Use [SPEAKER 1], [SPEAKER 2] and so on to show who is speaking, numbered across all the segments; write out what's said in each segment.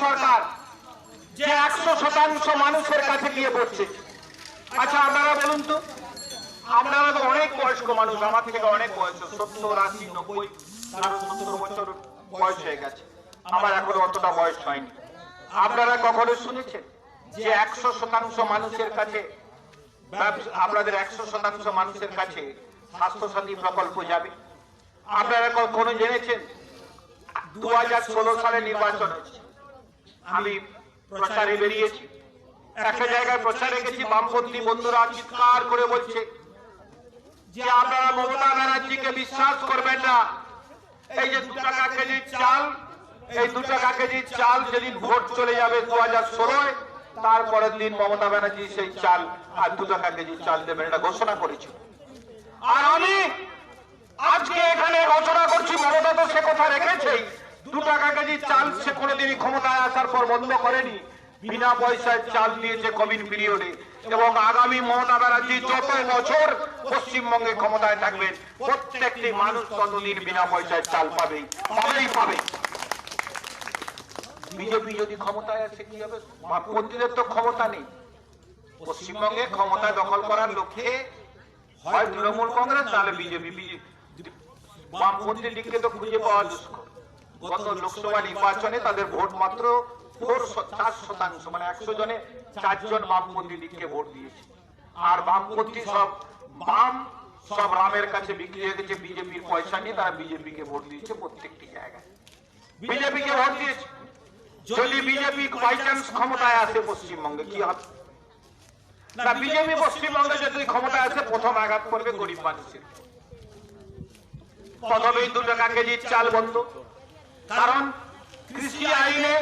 [SPEAKER 1] সরকার যে 100% মানুষের কাছে গিয়ে পড়ছে। আচ্ছা আপনারা বলুন তো, আপনারা তো অনেক বয়স্ক মানুষ, আমার থেকে অনেক বয়স, 70, 80, 90, 70 বছর বয়স হয়ে গেছে, আমার এখনো অতটা বয়স হয়নি। আপনারা কখনো শুনেছেন যে 100% মানুষের কাছে, আপনাদের 100% মানুষের কাছে স্বাস্থ্যসাথী প্রকল্প যাবে? আপনারা কখনো জেনেছেন 2016 সালে নির্বাচন হচ্ছে, আমি প্রচারে বেরিয়েছি, একটা জায়গায় প্রচারে গেছি, বামপন্থী বন্ধুরা চিৎকার করে বলছে যে আপনারা মমতা ব্যানার্জিকে বিশ্বাস করবেন না, এই যে 2 টাকা কেজি চাল, এই 2 টাকা কেজি চাল যেদিন ভোট চলে যাবে 2016, তারপরের দিন মমতা ব্যানার্জি সেই চাল আর 2 টাকা কেজি চাল দেবেন, এটা ঘোষণা করেছে। আর আমি আজকে এখানে ঘোষণা করছি, মমতা তো সে কথা রেখেছেই, 2 টাকা কেজি চাল সে কোনোদিনই ক্ষমতায় আসার পর বন্ধ করেনি, বিনা পয়সায় চাল দিয়েছে কোভিড পিরিয়ডে। এবং আগামী মমতা ব্যানার্জি যত বছর পশ্চিমবঙ্গে ক্ষমতায় থাকবেন, প্রত্যেকটি মানুষ ততদিন বিনা পয়সায় চাল পাবেই পাবে। বিজেপি যদি ক্ষমতায় আসে কি হবে? বামপন্থীদের তো ক্ষমতা নেই, পশ্চিমবঙ্গে ক্ষমতা দখল করার লক্ষ্যে হয় তৃণমূল কংগ্রেস নাহলে বিজেপি। বামপন্থী দিককে তো খুঁজে পাওয়া দুষ্কর। গত লোকসভা নির্বাচনে তাদের ভোট মাত্র 4%, মানে 100 জনে 4 জন বামপন্থী দিককে ভোট দিয়েছে। আর বামপন্থী সব রামের কাছে বিক্রি হয়ে গেছে, বিজেপির পয়সা নিয়ে তারা বিজেপিকে ভোট দিয়েছে, প্রত্যেকটি জায়গায় বিজেপিকে ভোট দিয়েছে। যদি বিজেপি বাই চান্স ক্ষমতায় আসে পশ্চিমবঙ্গে কি হবে? না, বিজেপি পশ্চিমবঙ্গে যদি ক্ষমতায় আসে প্রথম আঘাত করবে গরিব মানুষের। প্রথমেই 2 টাকা কেজি চাল বন্ধ, কারণ কৃষি আইনে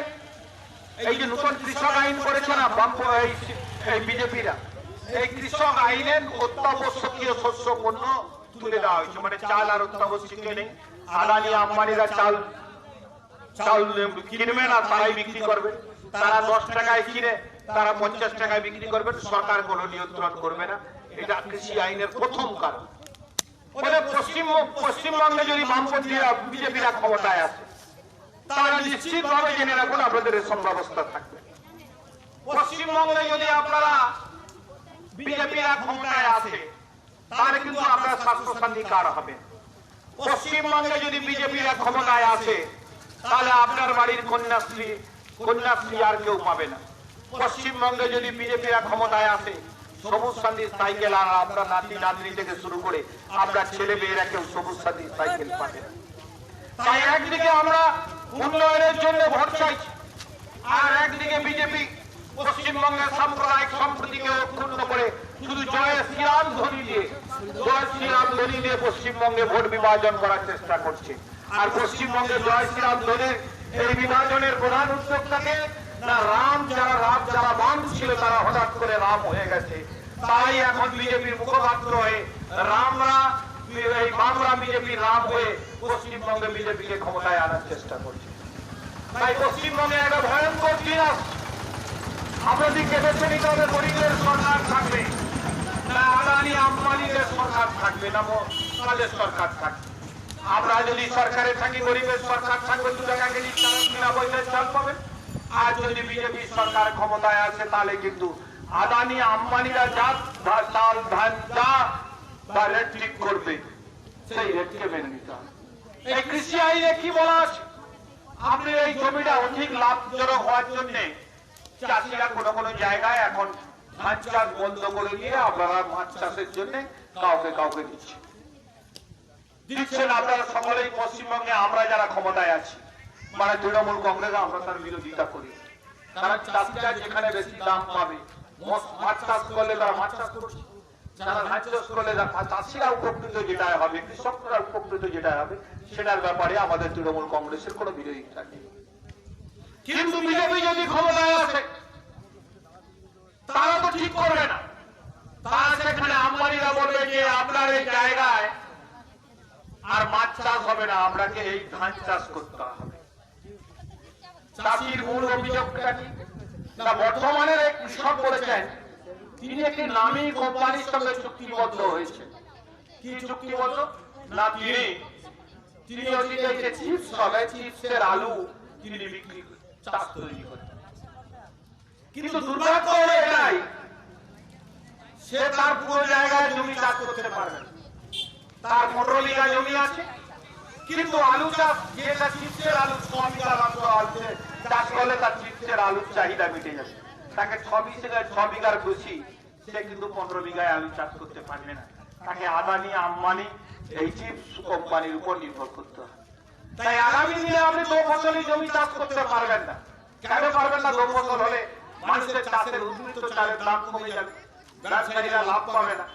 [SPEAKER 1] এই যে নতুন কৃষক আইন করেছে না এই বিজেপিরা, এই কৃষক আইনের অত্যাবশ্যকীয় শস্য পণ্য তুলে দেওয়া হয়েছে, মানে চাল আর অত্যাবশ্যকীয় নেই। আদানি আম্বানিরা চাল কিনবে না, তারাই বিক্রি করবে। তারা 10 টাকায় কিনে তারা 50 টাকায় বিক্রি করবে, সরকার কোনো নিয়ন্ত্রণ করবে না। এটা কৃষি আইনের প্রথম কারণ। পশ্চিমবঙ্গে যদি বামপন্থীরা বিজেপিরা ক্ষমতায় আসে, তারা নিশ্চিতভাবে জেনে রাখুন আপনাদের সম্ভাবস্থা থাকবে। পশ্চিমবঙ্গে যদি আপনারা বিজেপিরা ক্ষমতায় আসে, তাহলে কিন্তু আপনার স্বাস্থ্যসাথী কার্ড হবে। পশ্চিমবঙ্গে যদি বিজেপিরা ক্ষমতায় আসে, তাহলে আপনার বাড়ির কন্যাশ্রী আর কেউ পাবে না। পশ্চিমবঙ্গে যদি বিজেপিরা ক্ষমতায় আসে, সবুজ সাথী সাইকেল আর আপনার নাতি নাতনি থেকে শুরু করে আপনার ছেলে মেয়েরা কেউ সবুজ সাথী সাইকেল পাবে না। তাই একদিকে আমরা উন্নয়নের জন্য ভোট চাইছি, আর একদিকে বিজেপি পশ্চিমবঙ্গের সাম্প্রদায়িক সম্প্রীতিকে অক্ষুণ্ণ করে শুধু জয় শ্রীরাম ধ্বনি দিয়ে পশ্চিমবঙ্গে ভোট বিভাজন করার চেষ্টা করছে। আর পশ্চিমবঙ্গে জয় শ্রীরাম ধ্বনির এই বিভাজনের প্রধান উদ্যোক্তাকে না যারা বাম ছিল তারা হঠাৎ করে রাম হয়ে গেছে, তাই এখন বিজেপির মুখপাত্র হয়ে বামরা বিজেপির রাম হয়ে পশ্চিমবঙ্গে বিজেপিকে ক্ষমতায় আনার চেষ্টা করছে। তাই পশ্চিমবঙ্গে একটা ভয়ঙ্কর দিন আসছে। আপনাদেরকে বেছে নিতে হবে, গরিবের সরকার থাকবে না আদানি আম্বানিদের সরকার থাকবে, না কালের সরকার থাকবে। আমরা যদি সরকারে থাকি, গরিবের সরকার থাকবে, 2 টাকা কেজি চাল বিনা পয়সায় চাল পাবেন। আর যদি বিজেপি সরকার ক্ষমতায় আসে, তাহলে কিন্তু আদানি আম্বানিরা যা চাল ধান যা বা রেট ঠিক করবে, সেই রেটকে মেনে নিতে হবে। এই কৃষি আইনে কি বলা আছে? আপনি এই জমিটা অধিক লাভজনক হওয়ার জন্য চাষিরা কোনো জায়গায় এখন ধান চাষ বন্ধ করে দিয়ে আপনারা মাছ চাষের জন্য কাউকে দিচ্ছেন। আপনারা সকলেই পশ্চিমবঙ্গে আমরা যারা ক্ষমতায় আছি, মানে তৃণমূল কংগ্রেস, আমরা তার বিরোধিতা করি। কারণ চাষিরা যেখানে বেশি দাম পাবে, মাছ চাষ করলে তারা মাছ চাষ করছে, যারা ধান চাষ করলে চাষিরা উপকৃত যেটা হবে, কৃষকরা উপকৃত যেটা হবে, সেটার ব্যাপারে আমাদের তৃণমূল কংগ্রেসের কোনো বিরোধিতা নেই। কিন্তু বিজেপি যদি ক্ষমতায় আসে, তারা তো ঠিক করবে না। তারা সেখানে আম্বানিরা বলবে যে আপনার এই জায়গায় আর মাছ চাষ হবে না, আপনাকে এই ধান চাষ করতে হবে। চাষির মূল অভিযোগটা কি? না, বর্তমানের এক কৃষক বলেছেন তিনি একটি নামী কোম্পানির সঙ্গে চুক্তিবদ্ধ হয়েছে। কি চুক্তিবদ্ধ? না, তিনি চিপস হবে, চিপসের আলু তিনি চাষ তৈরি করে। কিন্তু দুর্ভাগ্য হলো এটাই, সে তার পুরো জায়গায় জমি চাষ করতে পারবে না। তার 15 বিঘা জমি আছে, কিন্তু আলু চাষ, যেটা চিপসের আলু 6 বিঘা মাত্র আছে, চাষ করলে তার চিপসের আলুর চাহিদা মিটে যাবে। তাকে 6 বিঘার বেশি সে কিন্তু 15 বিঘায় আলু চাষ করতে পারবে না। তাকে আদানি আম্বানি এই চিপস কোম্পানির উপর নির্ভর করতে হবে। তাই আগামী দিনে আপনি দো ফসলি জমি চাষ করতে পারবেন না। কেন পারবেন না? দো ফসল হলে মানুষের চাষের উদ্বৃত্ত চালের দাম কমে যাবে, ব্যবসায়ীরা লাভ পাবে না।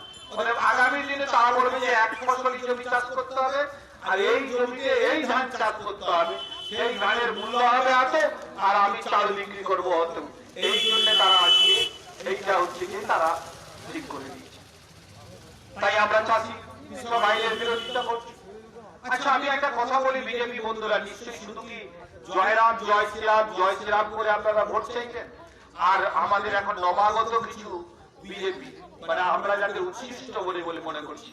[SPEAKER 1] আগামী দিনে তারা বলবে যে এক ফসলি জমি চাষ করতে হবে, আর এই জমিতে এই ধান চাষ করতে হবে, সেই ধানের মূল্য হবে এত, আর আমি চাল বিক্রি করবো অত। এই জন্য তারা আজকে এইটা হচ্ছে যে তারা ঠিক করে দিয়েছে। তাই আমরা চাষি কৃষক আইনের বিরোধিতা করছি। আচ্ছা, আমি একটা কথা বলি, বিজেপি বন্ধুরা নিশ্চয়ই শুধু কি জয়রাম জয় শ্রীরাম করে আপনারা ভোট চাইছেন? আর আমাদের এখন নবাগত কিছু বিজেপি, মানে আমরা যাকে উচ্ছিষ্ট বলে মনে করছি,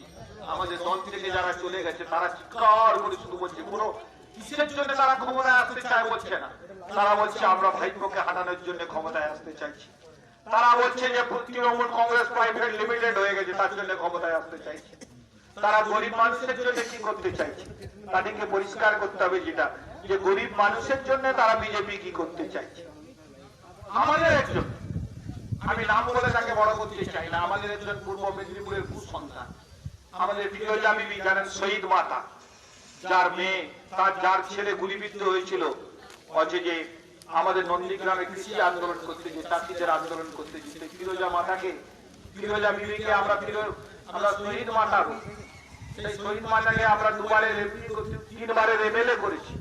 [SPEAKER 1] আমাদের দল থেকে যারা চলে গেছে, তারা চিৎকার করে শুধু বলছে পুরো কিসের জন্য তারা ক্ষমতায় আসতে চায় বলছে না। তারা বলছে আমরা ভাইপোকে হাঁটানোর জন্য ক্ষমতায় আসতে চাইছি। তারা বলছে যে তৃণমূল কংগ্রেস প্রাইভেট লিমিটেড হয়ে গেছে, তার জন্য ক্ষমতায় আসতে চাইছে। তারা গরিব মানুষের জন্য কি করতে চাইছে তাদেরকে পরিষ্কার করতে হবে, যেটা যে গরিব মানুষের জন্য তারা বিজেপি কি করতে চাইছে। আমাদের একজন, আমি নাম বলে তাকে বড় করতে চাই না, আমাদের একজন পূর্ব মেদিনীপুরের কুসন্তান, আমাদের ফিরোজা বিবি, জানেন, শহীদ মাতা, যার মেয়ে, যার ছেলে গুলিবিদ্ধ হয়েছিল হচ্ছে যে আমাদের নন্দীগ্রামে কৃষি আন্দোলন করতে গিয়ে, চাষিদের আন্দোলন করতে গিয়ে, ফিরোজা মাতাকে, ফিরোজা বিবিকে আমরা শহীদ মাতা বলি। সেই শহীদ মাতাকে আমরা 3বারের এমএলএ করেছি।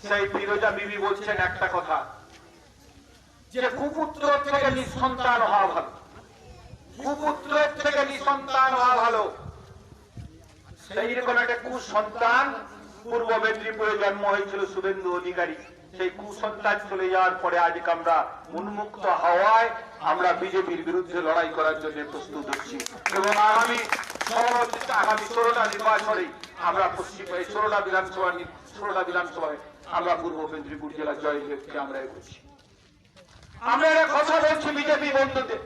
[SPEAKER 1] সেই ফিরোজা বিবি বলছেন একটা কথা, যে কুপুত্র থেকে নিঃসন্তান হওয়া ভালো, কুপুত্রের থেকে নিঃসন্তান হওয়া ভালো। সেই রকম একটা কুসন্তান পূর্ব মেদিনীপুরে জন্ম হয়েছিল শুভেন্দু অধিকারী। সেই কুসন্তান চলে যাওয়ার পরে আজকে আমরা উন্মুক্ত হাওয়ায় আমরা বিজেপির বিরুদ্ধে লড়াই করার জন্য প্রস্তুত হচ্ছি, এবং আগামী 16টা নির্বাচনে আমরা পশ্চিমবঙ্গে 16টা বিধানসভায় আমরা পূর্ব মেদিনীপুর জেলা জয়ের লক্ষ্যে আমরা এগোচ্ছি। আমরা একটা কথা বলছি বিজেপি বন্ধুদের,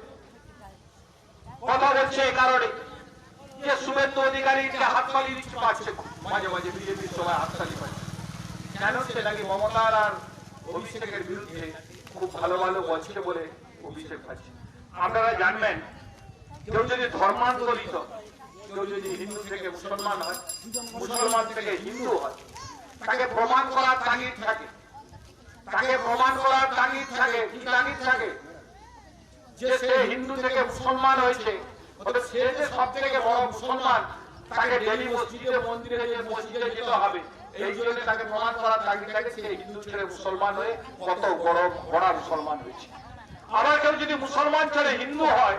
[SPEAKER 1] কথা বলছে এই কারণে যে শুভেন্দু অধিকারীকে হাততালি দিচ্ছে, পাচ্ছে মাঝে মাঝে বিজেপির সবাই হাততালি পাচ্ছে। কেন? সে নাকি মমতার আর অভিষেকের বিরুদ্ধে খুব ভালো ভালো বলছে বলে অভিষেক পাচ্ছে। আপনারা জানবেন, কেউ যদি ধর্মান্তরিত, কেউ যদি হিন্দু থেকে মুসলমান হয়, মুসলমান থেকে হিন্দু হয়, তাকে প্রমাণ করার তাগিদ থাকে, তাকে প্রমাণ করার তাগিদ থাকে, কি তাগিদ থাকে? যে সে হিন্দু থেকে মুসলমান হয়েছে, সে যে সব থেকে বড় মুসলমান, তাকে ডেলি মসজিদে মন্দিরে মসজিদে যেতে হবে। এই জন্য তাকে প্রমাণ করার তাগিদ থাকে সে হিন্দু ছেড়ে মুসলমান হয়ে কত বড় মুসলমান হয়েছে। আবার কেউ যদি মুসলমান ছেড়ে হিন্দু হয়,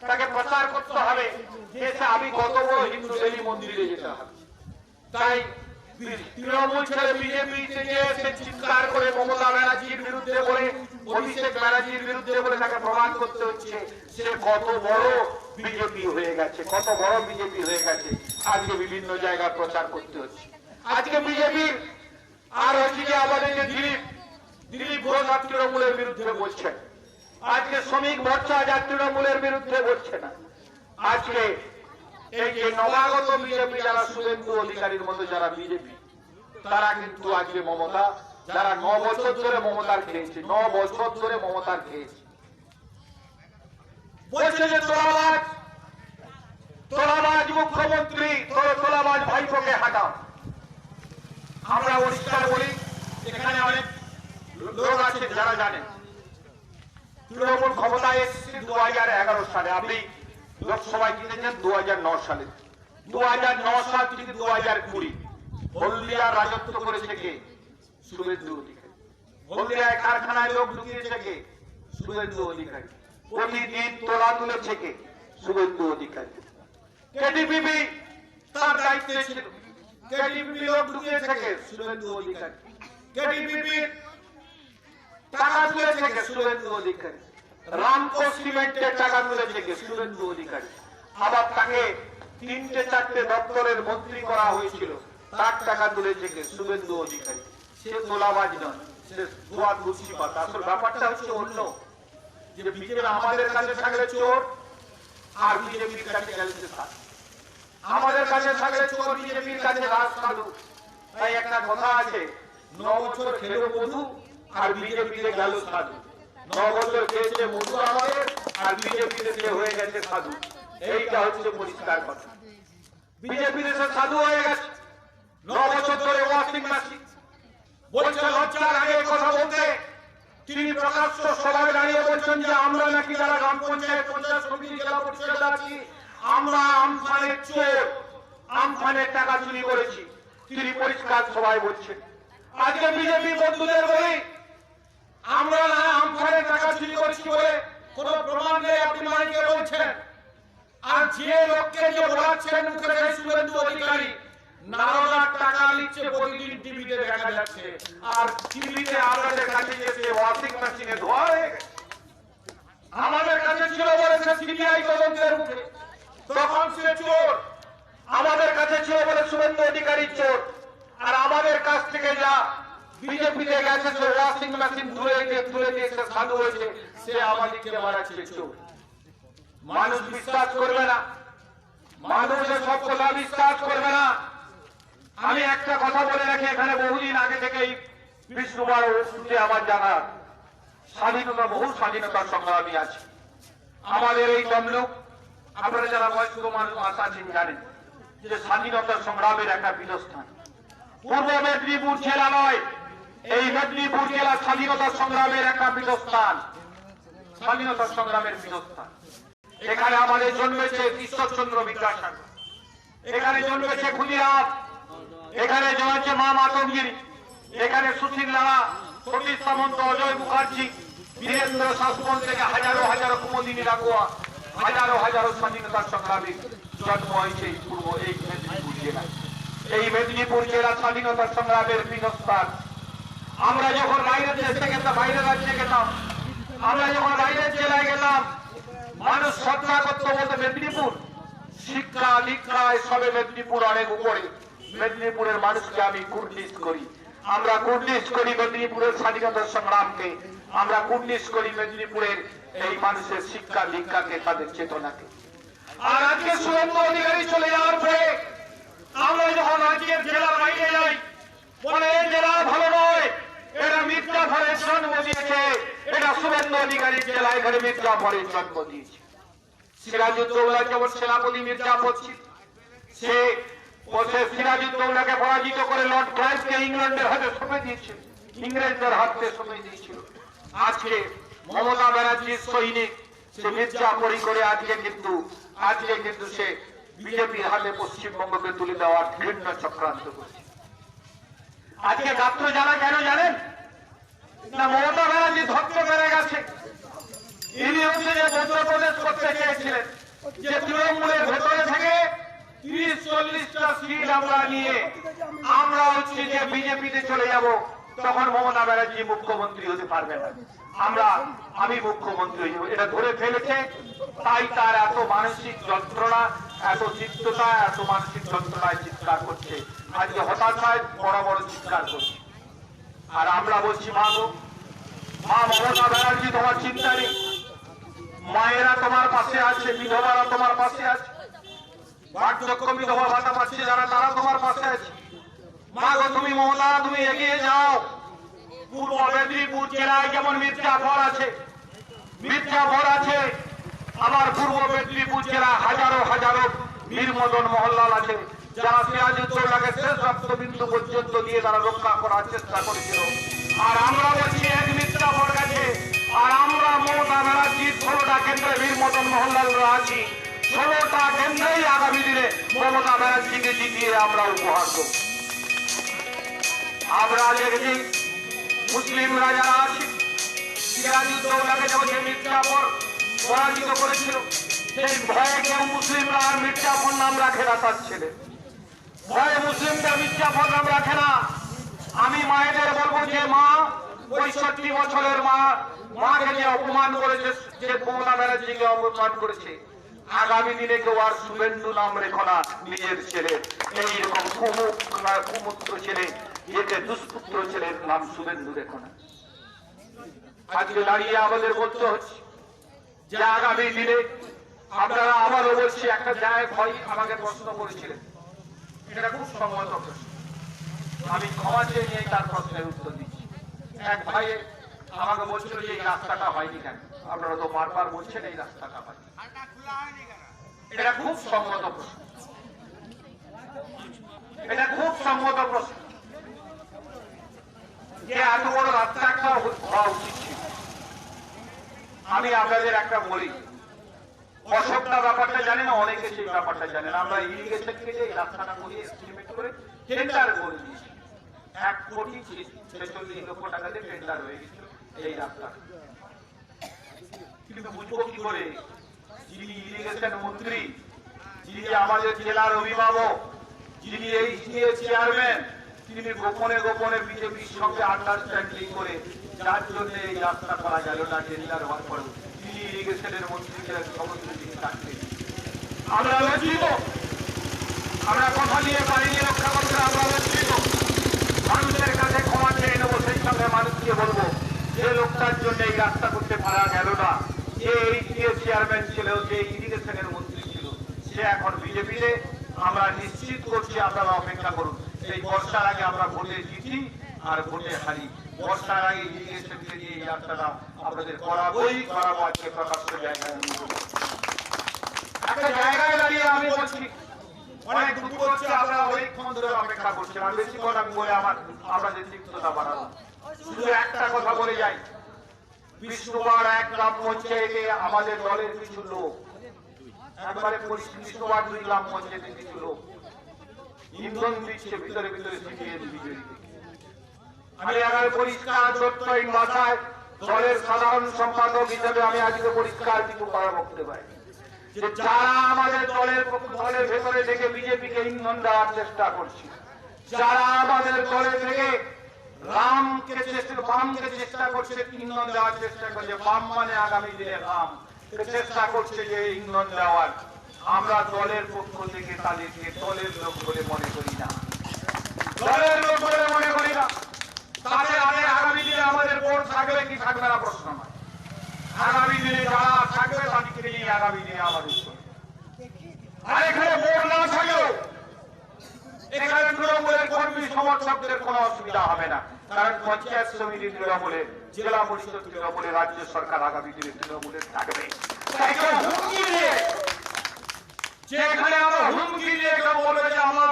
[SPEAKER 1] তাকে প্রচার করতে হবে যে আমি কত বড় হিন্দু, ডেলি মন্দিরে যেতে হবে। তাই তৃণমূল ছেড়ে বিজেপি থেকে সে চিৎকার করে মমতা ব্যানার্জির বিরুদ্ধে বলে, অভিষেক ব্যানার্জির বিরুদ্ধে বলে তাকে প্রমাণ করতে হচ্ছে সে কত বড় বিজেপি হয়ে গেছে, কত বড় বিজেপি হয়ে গেছে। আজকে বিভিন্ন জায়গায় প্রচার করতে হচ্ছে। আজকে বিজেপির আর হচ্ছে যে আমাদের যে দিলীপ ঘোষ তৃণমূলের বিরুদ্ধে বলছেন, আজকে শ্রমিক ভট্টাচার্য তৃণমূলের বিরুদ্ধে বলছে না। আজকে এই যে নবাগত বিজেপি, যারা শুভেন্দু অধিকারীর মতো যারা বিজেপি, তারা কিন্তু আজকে মমতা, যারা 9 বছর ধরে মমতার খেয়েছে, 9 বছর ধরে মমতার খেয়েছে, বলছে যে তোলাবাজ মুখ্যমন্ত্রী, তোলাবাজ ভাইপোকে হাঁটাও। আমরা পরিষ্কার বলি, এখানে অনেক লোক আছে যারা জানেন, তৃণমূল ক্ষমতায় এসেছে 2011 সালে, আপনি লোকসভায় জিতেছেন 2009 সালে, 2009 সাল থেকে 2020 হলদিয়া রাজত্ব করেছে কে? শুভেন্দু অধিকারী। হলদিয়ায় কারখানায় লোক ঢুকিয়েছে কে? শুভেন্দু অধিকারী। প্রতিদিন তোলা তুলেছে কে? শুভেন্দু অধিকারী। কেডিপিপি তার দায়িত্বে ছিল, কেডিপিপি লোক ঢুকিয়েছে কে? শুভেন্দু অধিকারী। কেডিপিপি টাকা তুলেছে কে? শুভেন্দু অধিকারী। রামকো সিমেন্টের টাকা তুলেছে কে? শুভেন্দু অধিকারী। আবার তাকে 3-4টে দপ্তরের মন্ত্রী করা হয়েছিল, তার টাকা তুলেছে কে? শুভেন্দু অধিকারী। সে তোলাবাজ নয়, সে ধোয়া তুলসী পাতা। আসল ব্যাপারটা হচ্ছে অন্য, যে বিজেপি আমাদের কাছে থাকলে চোর আর বিজেপির কাছে গেলে সে সাধু। আমাদের কাছে থাকলে চোর, বিজেপির কাছে রাজ সাধু। তাই একটা কথা আছে, 9 বছর খেলো মধু আর বিজেপিতে গেল সাধু। 9 বছর খেয়েছে মধু আমাদের আর বিজেপিতে সে হয়ে গেছে সাধু। এইটা হচ্ছে পরিষ্কার কথা। বিজেপিতে সে সাধু হয়ে গেছে 9 বছর ধরে ওয়াশিং মেশিন বলছে। লজ্জার আগে কথা বলতে তিনি প্রকাশ্য সভায় দাঁড়িয়ে বলছেন যে আমরা নাকি যারা গ্রাম পঞ্চায়েত, পঞ্চায়েত সমিতি, জেলা পরিষদ আছি, আমরা আমফানের চোর, আমফানের টাকা চুরি করেছি। তিনি পরিষ্কার সভায় বলছেন। আজকে বিজেপি বন্ধুদের বলি, আমরা না আমফানের টাকা চুরি করেছি বলে কোন প্রমাণ নেই, আপনি মাইকে বলছেন। আর যে লোককে যে বলাচ্ছেন মুখে সেই শুভেন্দু অধিকারী নারদার টাকা নিচ্ছে, প্রতিদিন টিভিতে দেখা যাচ্ছে। আর টিভিতে আমাদের কাছে যেতে ওয়াশিং মেশিনে ধোয়া হয়ে গেছে। আমাদের কাছে ছিল বলেছে সিবিআই তদন্তের মুখে, তখন সে চোর। আমাদের কাছে ছিল বলে শুভেন্দু অধিকারী চোর। আর আমাদের কাছ থেকে যা বিজেপিতে গেছে সে ওয়াশিং মেশিন তুলে দিয়ে সে সাধু হয়েছে, সে আমাদেরকে বাড়াচ্ছে চোর। মানুষ বিশ্বাস করবে না, মানুষ সব কথা বিশ্বাস করবে না। আমি একটা কথা বলে রাখি, এখানে বহুদিন আগে থেকেই বিষ্ণুবার ওষুধে আমার জানা স্বাধীনতা, বহু স্বাধীনতা সংগ্রামী আছে আমাদের এই তমলুক। আপনারা যারা বয়স্ক মানুষ আছেন জানেন যে স্বাধীনতা সংগ্রামের একটা পীঠস্থান। পূর্ব মেদিনীপুর জেলা নয়, এই মেদিনীপুর জেলা স্বাধীনতা সংগ্রামের একটা পীঠস্থান, স্বাধীনতা সংগ্রামের পীঠস্থান। এখানে আমাদের জন্মেছে ঈশ্বরচন্দ্র বিদ্যাসাগর, এখানে জন্মেছে ক্ষুদিরাম, এখানে জন্মেছে মা মাতঙ্গিনী, এখানে সুশীল লালা, সতীশ সামন্ত, অজয় মুখার্জি, বীরেন্দ্র শাসমল থেকে হাজারো হাজারো কুমোদিনী রাঘোয়া, হাজারো হাজারো স্বাধীনতা সংগ্রামী জন্ম হয়েছে এই মেদিনীপুর জেলায়। এই মেদিনীপুর জেলা স্বাধীনতা সংগ্রামের পীঠস্থান। আমরা যখন বাইরের দেশ থেকে বাইরের রাজ্যে গেলাম, আমরা যখন বাইরের জেলায় গেলাম, মানুষ শ্রদ্ধা করত, বলতে মেদিনীপুর শিক্ষা দীক্ষায় সবে মেদিনীপুর অনেক উপরে। মেদিনীপুরের মানুষকে আমি কুর্নিশ করি, আমরা কুর্নিশ করি মেদিনীপুরের স্বাধীনতা সংগ্রামকে, আমরা কুর্নিশ করি মেদিনীপুরের এই মানুষের শিক্ষা দীক্ষাকে, তাদের চেতনাকে। আর আজকে শুভেন্দু অধিকারী চলে যাওয়ার পরে আমরা যখন আজকের জেলার বাইরে যাই, বলে এই জেলা ভালো নয়, এটা মির্জাফরের জন্ম দিয়েছে, এটা শুভেন্দু অধিকারী জেলা, এখানে মির্জাফরের জন্ম দিয়েছে। সিরাজউদ্দৌলা যেমন সেনাপতি মির্জাফর ছিল, সে সিরাজউদ্দৌলাকে পরাজিত করে লর্ড ক্লাইভকে ইংল্যান্ডের হাতে সঁপে দিয়েছিল, ইংরেজদের হাতে সঁপে দিয়েছিল। আজকে মমতা ব্যানার্জির সৈনিক সে মির্জাফরি করে আজকে কিন্তু সে বিজেপির হাতে পশ্চিমবঙ্গকে তুলে দেওয়ার ঘৃণ্য চক্রান্ত করছে। আজকে গাত্র জ্বালা কেন জানেন না? মমতা ব্যানার্জি ধৈর্য বেড়ে গেছে। ইনি হচ্ছে যে মধ্যপ্রদেশ করতে চেয়েছিলেন, যে তৃণমূলের ভেতরে থেকে 30-40টা সিট আমরা নিয়ে আমরা হচ্ছে যে বিজেপিতে চলে যাব, তখন মমতা ব্যানার্জি মুখ্যমন্ত্রী হতে পারবে না, আমি মুখ্যমন্ত্রী হয়ে যাব। এটা ধরে ফেলেছে, তাই তার এত মানসিক যন্ত্রণা, এত চিত্ততা, এত মানসিক যন্ত্রণায় চিৎকার করছে। আজকে হতাশায় বড় বড় চিৎকার করছে। আর আমরা বলছি, মা গো, মা মমতা ব্যানার্জি, তোমার চিন্তা নেই, মায়েরা তোমার পাশে আছে, বিধবারা তোমার পাশে আছে, বার্ধক্য বিধবা ভাতা পাচ্ছে যারা, তারা তোমার পাশে আছে। মা গো, তুমি মমতা, তুমি এগিয়ে যাও। পূর্ব মেদিনীপুর জেলায় যেমন মির্জাফর আছে, আমার পূর্ব মেদিনীপুর জেলায় হাজারো হাজারো বীর মদন মহল্লাল আছে, যারা সিরাজউদ্দৌলাকে শেষ রক্তবিন্দু পর্যন্ত দিয়ে তারা রক্ষা করার চেষ্টা করেছিল। আর আমরা বলছি এক মির্জাফর গেছে, আর আমরা মমতা ব্যানার্জির 16টা কেন্দ্রে বীর মদন মহল্লালরা আছি। 16টা কেন্দ্রেই আগামী দিনে মমতা ব্যানার্জিকে জিতিয়ে আমরা উপহার দেব। আমরা দেখছি মুসলিমরা যারা আছে, সিরাজউদ্দৌলাকে যখন মির্জাফর পরাজিত করেছিল, সেই ভয়ে কেউ মুসলিমরা আর মির্জাফর নাম রাখে না, তার ছেলে ভয়ে মুসলিমরা মির্জাফর নাম রাখে না। আমি মায়েদের বলবো যে মা, 65 বছরের মাকে যে অপমান করেছে, যে মমতা ব্যানার্জিকে অপমান করেছে, আগামী দিনে কেউ আর শুভেন্দু নাম রেখো না নিজের ছেলে। এইরকম কুমুত্র ছেলে এতে দুষ্পুত্র ছেলের নাম শুভেন্দু রেখনা। আজকে দাঁড়িয়ে আমাদের বলতে হচ্ছে যে আগামী দিনে আপনারা আবারও বলছি একটা জায়গায় ভাই আমাকে প্রশ্ন করেছিলেন, এটা খুব সম্মত প্রশ্ন, আমি ক্ষমা চেয়ে নিয়ে তার প্রশ্নের উত্তর দিচ্ছি। এক ভাই আমাকে বলছিল যে এই রাস্তাটা হয়নি কেন, আপনারা তো বারবার বলছেন এই রাস্তাটা হয়নি। এটা খুব সম্মত প্রশ্ন, এটা খুব সম্মত প্রশ্ন যে এত বড় রাস্তা একটা হওয়া উচিত ছিল। আমি আপনাদের একটা বলি, অশোকটা ব্যাপারটা জানে না, অনেকে সেই ব্যাপারটা জানেন। আমরা ইরিগেশন থেকে এই রাস্তাটা করিয়ে এস্টিমেট করে টেন্ডার করে দিয়েছি, 1,46,00,000 টাকাতে টেন্ডার হয়ে গেছিল এই রাস্তা। কিন্তু বুঝবো কি করে, যিনি ইরিগেশন মন্ত্রী, যিনি আমাদের জেলার অভিভাবক, যিনি এই চেয়ারম্যান, তিনি গোপনে গোপনে বিজেপির সঙ্গে আন্ডারস্ট্যান্ডিং করে যার জন্য এই রাস্তা করা গেল না টেন্ডার হওয়ার পরেও তিনি ইরিগেশনের মন্ত্রী ছিলেন, সমস্ত দিকে থাকতেন। আমরা লজ্জিত, আমরা কথা দিয়ে পারিনি রক্ষা করতে, আমরা লজ্জিত। মানুষের কাছে ক্ষমা চেয়ে নেবো, সেই সঙ্গে মানুষকে বলবো যে লোকটার জন্য এই রাস্তা করতে পারা গেল না, যে এই চেয়ারম্যান ছিল, যে ইরিগেশনের মন্ত্রী ছিল, সে এখন বিজেপিতে। আমরা নিশ্চিত করছি আপনারা অপেক্ষা করুন, এই বর্ষার আগে আমরা ভোটে জিতি আর ভোটে হারি। বর্ষার আগে ইরিগেশনকে নিয়ে এই রাস্তাটা আপনাদের করাবোই করাবো। আজকে প্রকাশ্য জায়গায় একটা জায়গায় দাঁড়িয়ে আমি বলছি, অনেক দুপুর হচ্ছে, আপনারা অনেকক্ষণ ধরে অপেক্ষা করছেন, আর বেশিক্ষণ আমি বলে আপনাদের তিক্ততা বাড়াবো। শুধু একটা কথা বলে যাই, বিষ্ণুবার এক গ্রাম পঞ্চায়েতে আমাদের দলের কিছু লোক, একবারে বিষ্ণুবার 2 গ্রাম পঞ্চায়েতে কিছু লোক ইন্ধন দিচ্ছে ভিতরে ভিতরে সিপিএম বিজেপি। আমি একেবারে পরিষ্কার সত্যহীন ভাষায় দলের সাধারণ সম্পাদক হিসেবে আমি আজকে পরিষ্কার কিছু কথা বলতে পারি যে যারা আমাদের দলের ভেতরে থেকে বিজেপিকে ইন্ধন দেওয়ার চেষ্টা করছে, যারা আমাদের দলে থেকে বামকে চেষ্টা করছে ইন্ধন দেওয়ার চেষ্টা করছে, বাম মানে আগামী দিনে রাম চেষ্টা করছে যে ইন্ধন দেওয়ার, আমরা দলের পক্ষ থেকে তাদেরকে দলের লোক বলে মনে করি না, দলের লোক বলে মনে করি না। তাদের আগামী দিনে আমাদের ভোট থাকবে কি থাকবে না প্রশ্ন নয়, আগামী দিনে যারা থাকবে তাদেরকে নিয়ে আগামী দিনে আমাদের। আর এখানে ভোট না থাকলেও এখানে তৃণমূলের কর্মী সমর্থকদের কোনো অসুবিধা হবে না, কারণ পঞ্চায়েত সমিতি তৃণমূলের, জেলা পরিষদ তৃণমূলের, রাজ্য সরকার আগামী দিনে তৃণমূলের থাকবে। তাই কেউ হুমকি দিয়ে, যে এখানে আমরা হুমকি দিয়ে কেউ বলবে যে আমার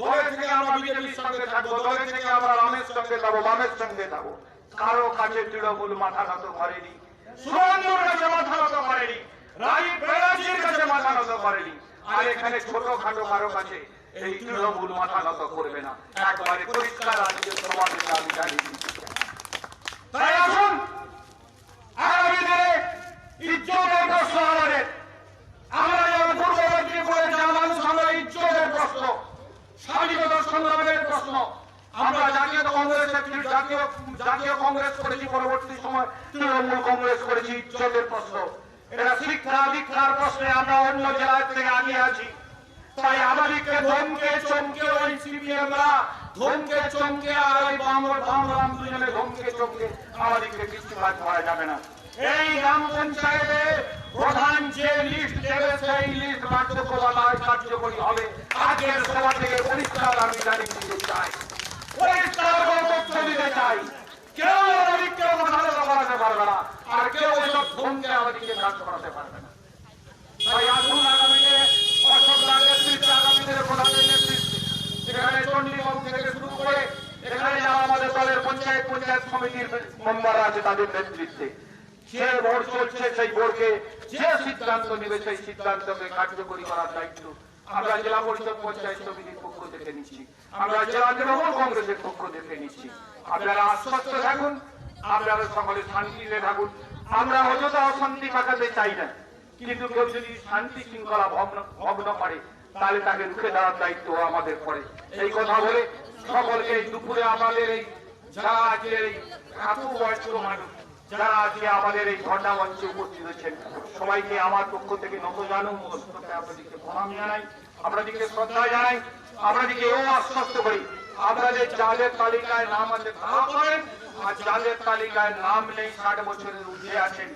[SPEAKER 1] দলের থেকে আমরা বিজেপির সঙ্গে থাকবো, দলের থেকে আমরা রামের সঙ্গে যাবো, বামের সঙ্গে যাবো, কারো কাছে তৃণমূল মাথা নত করেনি, সুরেন্দ্রর কাছে মাথা নত করেনি, রাজীব ব্যানার্জির কাছে মাথা নত করেনি। আর এখানে ছোটখাটো কারো কাছে এই তৃণমূল মাথা নত করবে না, একবারে পরিষ্কার আজকে সমাজে আমি জানিয়ে দিচ্ছি। তাই আসুন আগামী দিনে ইজ্জতের প্রশ্ন আমাদের, আমরা যেমন পূর্ব মেদিনীপুরে যা মানুষ, আমরা ইজ্জতের প্রশ্ন, স্বাধীনতা সংগ্রামের প্রশ্ন, আমরা জাতীয় কংগ্রেস করেছি, পরবর্তী সময় তৃণমূল কংগ্রেস করেছি, ইজ্জতের প্রশ্ন, এটা শিক্ষা দীক্ষার প্রশ্নে আমরা অন্য জেলার থেকে আগিয়ে আছি। তাই আমাদেরকে ধমকে চমকে ওই সিপিএমরা ধমকে চমকে আর ওই বাম দুজনে ধমকে চমকে আমাদেরকে কিছু কাজ করা যাবে না। এই গ্রাম পঞ্চায়েতে প্রধান যে লিস্ট দেবে সেই লিস্ট বাধ্যবাধকতায় কার্যকরী হবে। আজকের সভা থেকে পরিষ্কার আমি জানিয়ে দিতে চাই, পরিষ্কার তথ্য দিতে চাই, কেউ আমাদেরকে প্রধানত করাতে পারবে না, আর কেউ এসব ধমকে আমাদেরকে কাজ করাতে পারবে না। তাই আসুন আগামী দিনে অশোকদার নেতৃত্বে, আগামী দিনে প্রধানের নেতৃত্বে, এখানে চণ্ডীবাবু থেকে শুরু করে এখানে যারা আমাদের দলের পঞ্চায়েত সমিতির মেম্বার আছে তাদের নেতৃত্বে যে ভোট চলছে, সেই ভোটকে যে সিদ্ধান্ত নেবে সেই সিদ্ধান্তকে কার্যকরী করার দায়িত্ব আমরা জেলা পরিষদ পঞ্চায়েত সমিতির পক্ষ থেকে নিচ্ছি, আমরা জেলা তৃণমূল কংগ্রেসের পক্ষ থেকে নিচ্ছি। আপনারা আশ্বস্ত থাকুন, আপনারা সকলে শান্তিতে থাকুন। আমরা অযথা অশান্তি পাকাতে চাই না, কিন্তু কেউ যদি শান্তি শৃঙ্খলা ভগ্ন করে তাহলে তাকে রুখে দেওয়ার দায়িত্ব আমাদের পড়ে। এই কথা বলে সকলকে দুপুরে আমাদের এই যারা আজকে এই এত বয়স্ক মানুষ যারা আজকে আমাদের এই ঘটনা মঞ্চে উপস্থিত হচ্ছেন, সবাইকে আমার পক্ষ থেকে নত জানুন, আপনাদেরকে প্রণাম জানাই, আপনাদেরকে শ্রদ্ধা জানাই, আপনাদেরকে এও আশ্বস্ত করি আপনাদের যাদের তালিকায় নাম আছে তারাও পাবেন, আর যাদের তালিকায় নাম নেই 60 বছরের ঊর্ধ্বে আছেন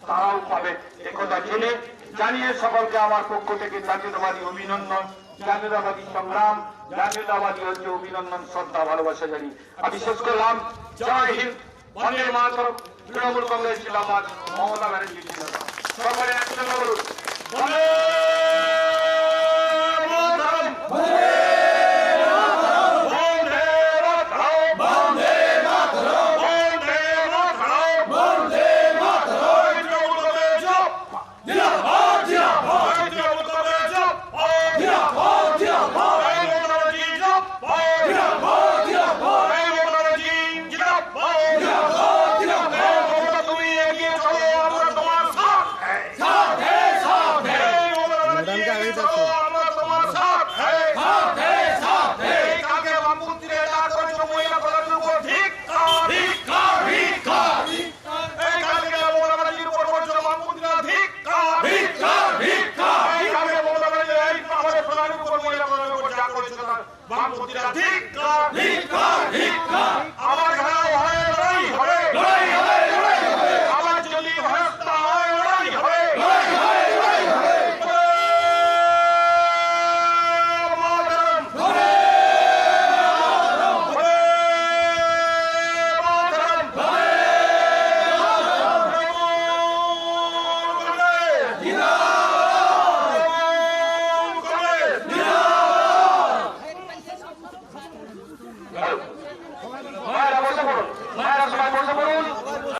[SPEAKER 1] তারাও পাবেন। একথা জেনে জানিয়ে সকলকে আমার পক্ষ থেকে জাতীয়তাবাদী অভিনন্দন, জাতীয়তাবাদী সংগ্রাম, জাতীয়তাবাদী হচ্ছে অভিনন্দন, শ্রদ্ধা, ভালোবাসা জানি আমি শেষ করলাম। জয় হিন্দ, বন্দে মাতরম। তৃণমূল কংগ্রেস জিন্দাবাদ, মমতা ব্যানার্জি জিন্দাবাদ। সকলে একসঙ্গে বলুন বন্দে